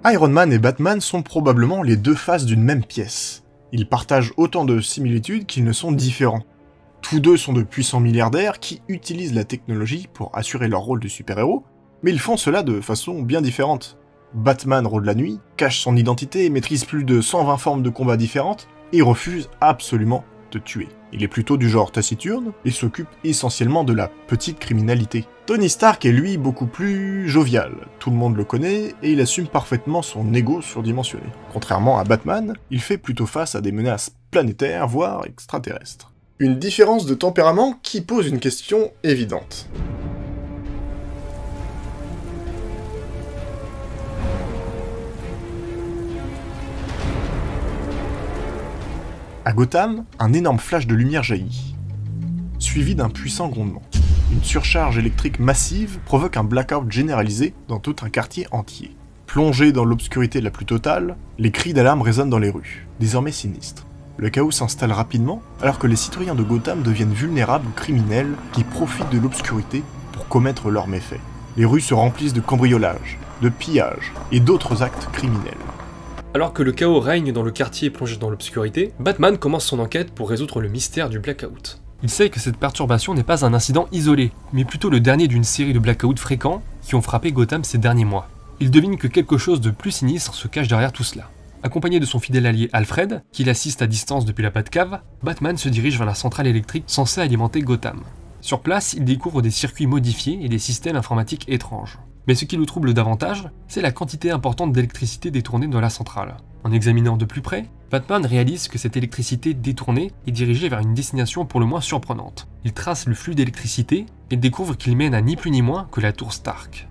Iron Man et Batman sont probablement les deux faces d'une même pièce. Ils partagent autant de similitudes qu'ils ne sont différents. Tous deux sont de puissants milliardaires qui utilisent la technologie pour assurer leur rôle de super-héros, mais ils font cela de façon bien différente. Batman rôde la nuit, cache son identité et maîtrise plus de 120 formes de combat différentes, et refuse absolument de tuer. Il est plutôt du genre taciturne et s'occupe essentiellement de la petite criminalité. Tony Stark est lui beaucoup plus jovial, tout le monde le connaît et il assume parfaitement son ego surdimensionné. Contrairement à Batman, il fait plutôt face à des menaces planétaires, voire extraterrestres. Une différence de tempérament qui pose une question évidente. À Gotham, un énorme flash de lumière jaillit, suivi d'un puissant grondement. Une surcharge électrique massive provoque un blackout généralisé dans tout un quartier entier. Plongés dans l'obscurité la plus totale, les cris d'alarme résonnent dans les rues, désormais sinistres. Le chaos s'installe rapidement alors que les citoyens de Gotham deviennent vulnérables aux criminels qui profitent de l'obscurité pour commettre leurs méfaits. Les rues se remplissent de cambriolages, de pillages et d'autres actes criminels. Alors que le chaos règne dans le quartier plongé dans l'obscurité, Batman commence son enquête pour résoudre le mystère du blackout. Il sait que cette perturbation n'est pas un incident isolé, mais plutôt le dernier d'une série de blackouts fréquents qui ont frappé Gotham ces derniers mois. Il devine que quelque chose de plus sinistre se cache derrière tout cela. Accompagné de son fidèle allié Alfred, qui l'assiste à distance depuis la Batcave, Batman se dirige vers la centrale électrique censée alimenter Gotham. Sur place, il découvre des circuits modifiés et des systèmes informatiques étranges. Mais ce qui le trouble davantage, c'est la quantité importante d'électricité détournée dans la centrale. En examinant de plus près, Batman réalise que cette électricité détournée est dirigée vers une destination pour le moins surprenante. Il trace le flux d'électricité et découvre qu'il mène à ni plus ni moins que la tour Stark.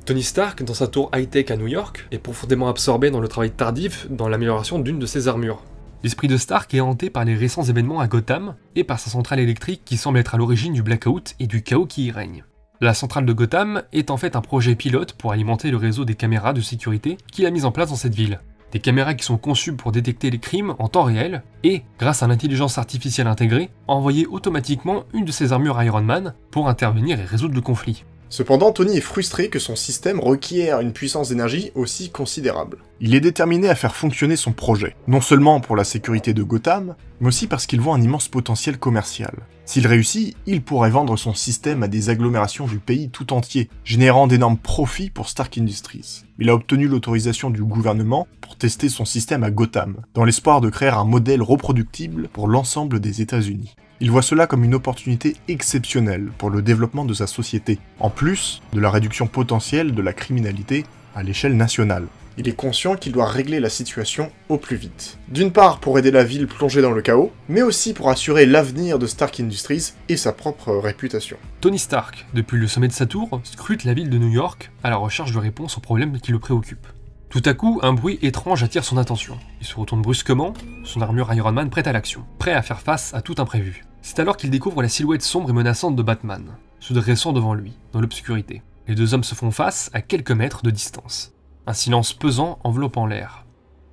Tony Stark, dans sa tour high-tech à New York, est profondément absorbé dans le travail tardif dans l'amélioration d'une de ses armures. L'esprit de Stark est hanté par les récents événements à Gotham et par sa centrale électrique qui semble être à l'origine du blackout et du chaos qui y règne. La centrale de Gotham est en fait un projet pilote pour alimenter le réseau des caméras de sécurité qu'il a mis en place dans cette ville. Des caméras qui sont conçues pour détecter les crimes en temps réel et, grâce à l'intelligence artificielle intégrée, envoyer automatiquement une de ses armures Iron Man pour intervenir et résoudre le conflit. Cependant, Tony est frustré que son système requiert une puissance d'énergie aussi considérable. Il est déterminé à faire fonctionner son projet, non seulement pour la sécurité de Gotham, mais aussi parce qu'il voit un immense potentiel commercial. S'il réussit, il pourrait vendre son système à des agglomérations du pays tout entier, générant d'énormes profits pour Stark Industries. Il a obtenu l'autorisation du gouvernement pour tester son système à Gotham, dans l'espoir de créer un modèle reproductible pour l'ensemble des États-Unis. Il voit cela comme une opportunité exceptionnelle pour le développement de sa société, en plus de la réduction potentielle de la criminalité à l'échelle nationale. Il est conscient qu'il doit régler la situation au plus vite. D'une part pour aider la ville plongée dans le chaos, mais aussi pour assurer l'avenir de Stark Industries et sa propre réputation. Tony Stark, depuis le sommet de sa tour, scrute la ville de New York à la recherche de réponses aux problèmes qui le préoccupent. Tout à coup, un bruit étrange attire son attention. Il se retourne brusquement, son armure Iron Man prête à l'action, prêt à faire face à tout imprévu. C'est alors qu'il découvre la silhouette sombre et menaçante de Batman, se dressant devant lui, dans l'obscurité. Les deux hommes se font face à quelques mètres de distance. Un silence pesant enveloppant l'air.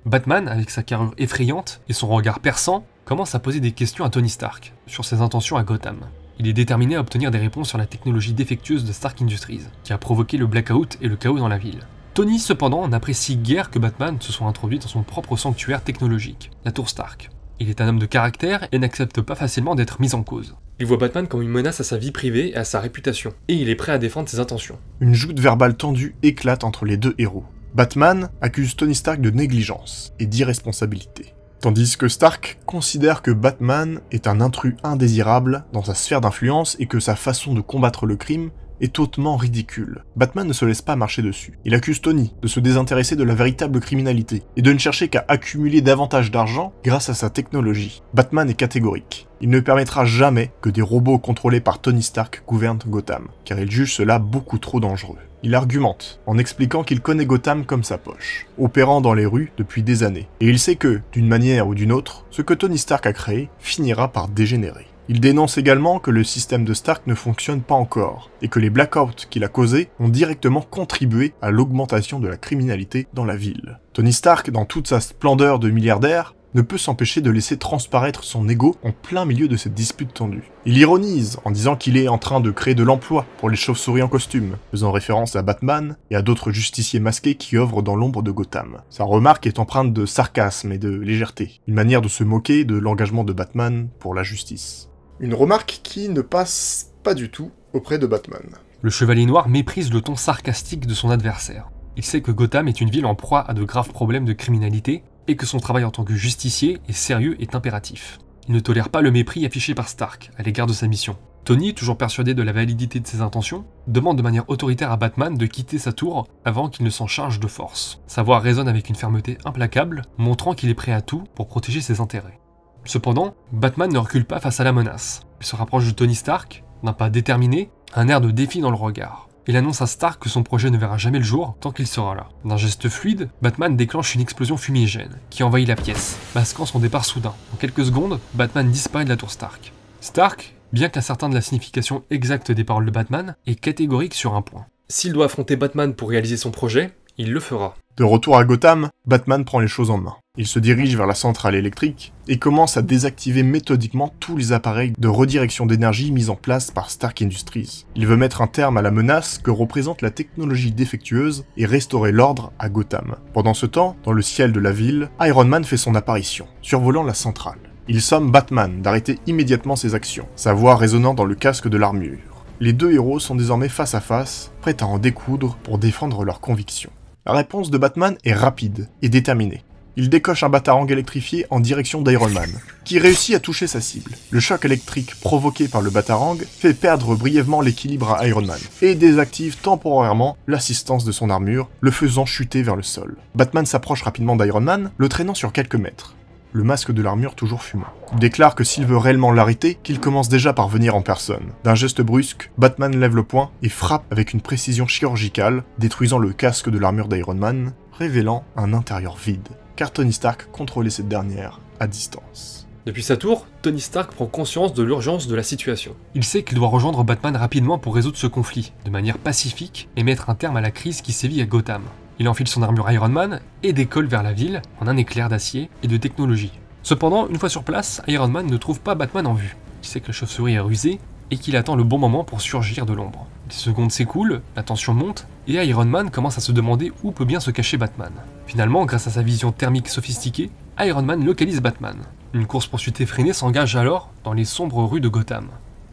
Batman, avec sa carrure effrayante et son regard perçant, commence à poser des questions à Tony Stark sur ses intentions à Gotham. Il est déterminé à obtenir des réponses sur la technologie défectueuse de Stark Industries, qui a provoqué le blackout et le chaos dans la ville. Tony, cependant, n'apprécie guère que Batman se soit introduit dans son propre sanctuaire technologique, la tour Stark. Il est un homme de caractère et n'accepte pas facilement d'être mis en cause. Il voit Batman comme une menace à sa vie privée et à sa réputation, et il est prêt à défendre ses intentions. Une joute verbale tendue éclate entre les deux héros. Batman accuse Tony Stark de négligence et d'irresponsabilité, tandis que Stark considère que Batman est un intrus indésirable dans sa sphère d'influence et que sa façon de combattre le crime est hautement ridicule. Batman ne se laisse pas marcher dessus. Il accuse Tony de se désintéresser de la véritable criminalité et de ne chercher qu'à accumuler davantage d'argent grâce à sa technologie. Batman est catégorique. Il ne permettra jamais que des robots contrôlés par Tony Stark gouvernent Gotham, car il juge cela beaucoup trop dangereux. Il argumente en expliquant qu'il connaît Gotham comme sa poche, opérant dans les rues depuis des années, et il sait que, d'une manière ou d'une autre, ce que Tony Stark a créé finira par dégénérer. Il dénonce également que le système de Stark ne fonctionne pas encore, et que les blackouts qu'il a causés ont directement contribué à l'augmentation de la criminalité dans la ville. Tony Stark, dans toute sa splendeur de milliardaire, ne peut s'empêcher de laisser transparaître son ego en plein milieu de cette dispute tendue. Il ironise en disant qu'il est en train de créer de l'emploi pour les chauves-souris en costume, faisant référence à Batman et à d'autres justiciers masqués qui œuvrent dans l'ombre de Gotham. Sa remarque est empreinte de sarcasme et de légèreté, une manière de se moquer de l'engagement de Batman pour la justice. Une remarque qui ne passe pas du tout auprès de Batman. Le Chevalier Noir méprise le ton sarcastique de son adversaire. Il sait que Gotham est une ville en proie à de graves problèmes de criminalité et que son travail en tant que justicier et sérieux est impératif. Il ne tolère pas le mépris affiché par Stark à l'égard de sa mission. Tony, toujours persuadé de la validité de ses intentions, demande de manière autoritaire à Batman de quitter sa tour avant qu'il ne s'en charge de force. Sa voix résonne avec une fermeté implacable, montrant qu'il est prêt à tout pour protéger ses intérêts. Cependant, Batman ne recule pas face à la menace. Il se rapproche de Tony Stark, d'un pas déterminé, un air de défi dans le regard. Il annonce à Stark que son projet ne verra jamais le jour tant qu'il sera là. D'un geste fluide, Batman déclenche une explosion fumigène qui envahit la pièce, masquant son départ soudain. En quelques secondes, Batman disparaît de la tour Stark. Stark, bien qu'incertain de la signification exacte des paroles de Batman, est catégorique sur un point. S'il doit affronter Batman pour réaliser son projet, il le fera. De retour à Gotham, Batman prend les choses en main. Il se dirige vers la centrale électrique et commence à désactiver méthodiquement tous les appareils de redirection d'énergie mis en place par Stark Industries. Il veut mettre un terme à la menace que représente la technologie défectueuse et restaurer l'ordre à Gotham. Pendant ce temps, dans le ciel de la ville, Iron Man fait son apparition, survolant la centrale. Il somme Batman d'arrêter immédiatement ses actions, sa voix résonnant dans le casque de l'armure. Les deux héros sont désormais face à face, prêts à en découdre pour défendre leurs convictions. La réponse de Batman est rapide et déterminée. Il décoche un batarang électrifié en direction d'Iron Man, qui réussit à toucher sa cible. Le choc électrique provoqué par le batarang fait perdre brièvement l'équilibre à Iron Man, et désactive temporairement l'assistance de son armure, le faisant chuter vers le sol. Batman s'approche rapidement d'Iron Man, le traînant sur quelques mètres. Le masque de l'armure toujours fumant. Il déclare que s'il veut réellement l'arrêter, qu'il commence déjà par venir en personne. D'un geste brusque, Batman lève le poing et frappe avec une précision chirurgicale, détruisant le casque de l'armure d'Iron Man, révélant un intérieur vide, car Tony Stark contrôlait cette dernière à distance. Depuis sa tour, Tony Stark prend conscience de l'urgence de la situation. Il sait qu'il doit rejoindre Batman rapidement pour résoudre ce conflit, de manière pacifique, et mettre un terme à la crise qui sévit à Gotham. Il enfile son armure Iron Man et décolle vers la ville en un éclair d'acier et de technologie. Cependant, une fois sur place, Iron Man ne trouve pas Batman en vue. Il sait que la chauve-souris est rusée et qu'il attend le bon moment pour surgir de l'ombre. Les secondes s'écoulent, la tension monte, et Iron Man commence à se demander où peut bien se cacher Batman. Finalement, grâce à sa vision thermique sophistiquée, Iron Man localise Batman. Une course-poursuite effrénée s'engage alors dans les sombres rues de Gotham.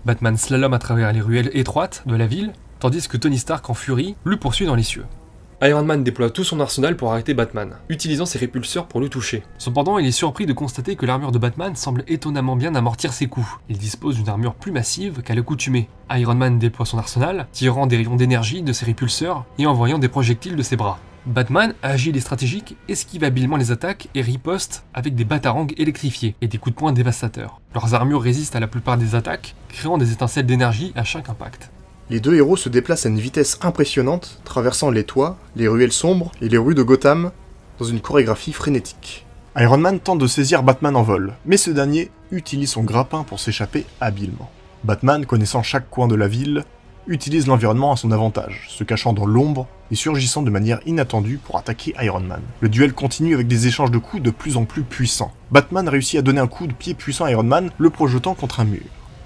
Batman slalome à travers les ruelles étroites de la ville, tandis que Tony Stark en furie le poursuit dans les cieux. Iron Man déploie tout son arsenal pour arrêter Batman, utilisant ses répulseurs pour le toucher. Cependant, il est surpris de constater que l'armure de Batman semble étonnamment bien amortir ses coups. Il dispose d'une armure plus massive qu'à l'accoutumée. Iron Man déploie son arsenal, tirant des rayons d'énergie de ses répulseurs et envoyant des projectiles de ses bras. Batman, agile et stratégique, esquive habilement les attaques et riposte avec des batarangs électrifiés et des coups de poing dévastateurs. Leurs armures résistent à la plupart des attaques, créant des étincelles d'énergie à chaque impact. Les deux héros se déplacent à une vitesse impressionnante, traversant les toits, les ruelles sombres et les rues de Gotham, dans une chorégraphie frénétique. Iron Man tente de saisir Batman en vol, mais ce dernier utilise son grappin pour s'échapper habilement. Batman, connaissant chaque coin de la ville, utilise l'environnement à son avantage, se cachant dans l'ombre et surgissant de manière inattendue pour attaquer Iron Man. Le duel continue avec des échanges de coups de plus en plus puissants. Batman réussit à donner un coup de pied puissant à Iron Man, le projetant contre un mur.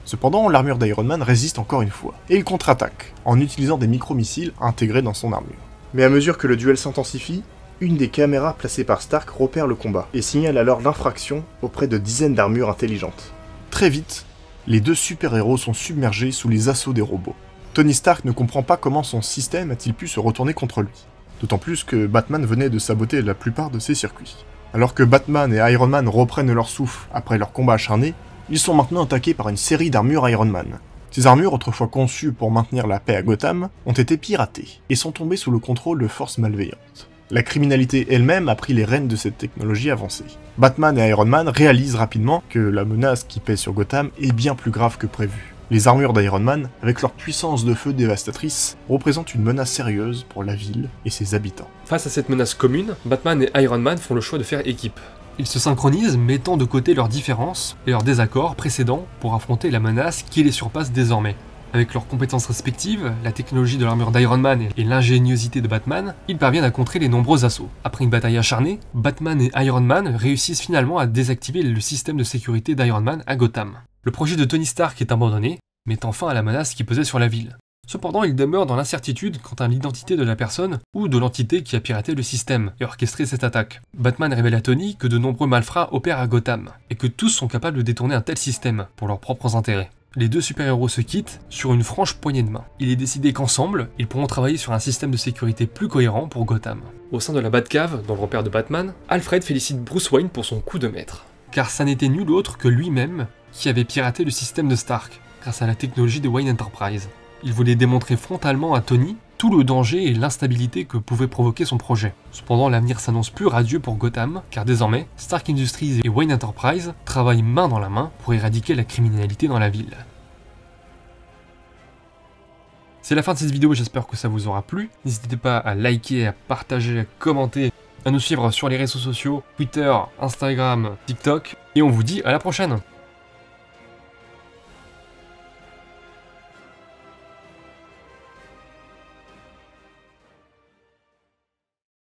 Cependant, l'armure d'Iron Man résiste encore une fois, et il contre-attaque, en utilisant des micro-missiles intégrés dans son armure. Mais à mesure que le duel s'intensifie, une des caméras placées par Stark repère le combat, et signale alors l'infraction auprès de dizaines d'armures intelligentes. Très vite, les deux super-héros sont submergés sous les assauts des robots. Tony Stark ne comprend pas comment son système a-t-il pu se retourner contre lui, d'autant plus que Batman venait de saboter la plupart de ses circuits. Alors que Batman et Iron Man reprennent leur souffle après leur combat acharné, ils sont maintenant attaqués par une série d'armures Iron Man. Ces armures, autrefois conçues pour maintenir la paix à Gotham, ont été piratées et sont tombées sous le contrôle de forces malveillantes. La criminalité elle-même a pris les rênes de cette technologie avancée. Batman et Iron Man réalisent rapidement que la menace qui pèse sur Gotham est bien plus grave que prévu. Les armures d'Iron Man, avec leur puissance de feu dévastatrice, représentent une menace sérieuse pour la ville et ses habitants. Face à cette menace commune, Batman et Iron Man font le choix de faire équipe. Ils se synchronisent, mettant de côté leurs différences et leurs désaccords précédents pour affronter la menace qui les surpasse désormais. Avec leurs compétences respectives, la technologie de l'armure d'Iron Man et l'ingéniosité de Batman, ils parviennent à contrer les nombreux assauts. Après une bataille acharnée, Batman et Iron Man réussissent finalement à désactiver le système de sécurité d'Iron Man à Gotham. Le projet de Tony Stark est abandonné, mettant fin à la menace qui pesait sur la ville. Cependant, il demeure dans l'incertitude quant à l'identité de la personne ou de l'entité qui a piraté le système et orchestré cette attaque. Batman révèle à Tony que de nombreux malfrats opèrent à Gotham, et que tous sont capables de détourner un tel système pour leurs propres intérêts. Les deux super-héros se quittent sur une franche poignée de main. Il est décidé qu'ensemble, ils pourront travailler sur un système de sécurité plus cohérent pour Gotham. Au sein de la Batcave, dans le repère de Batman, Alfred félicite Bruce Wayne pour son coup de maître. Car ça n'était nul autre que lui-même qui avait piraté le système de Stark, grâce à la technologie de Wayne Enterprise. Il voulait démontrer frontalement à Tony tout le danger et l'instabilité que pouvait provoquer son projet. Cependant, l'avenir s'annonce plus radieux pour Gotham, car désormais, Stark Industries et Wayne Enterprise travaillent main dans la main pour éradiquer la criminalité dans la ville. C'est la fin de cette vidéo, j'espère que ça vous aura plu. N'hésitez pas à liker, à partager, à commenter, à nous suivre sur les réseaux sociaux, Twitter, Instagram, TikTok, et on vous dit à la prochaine!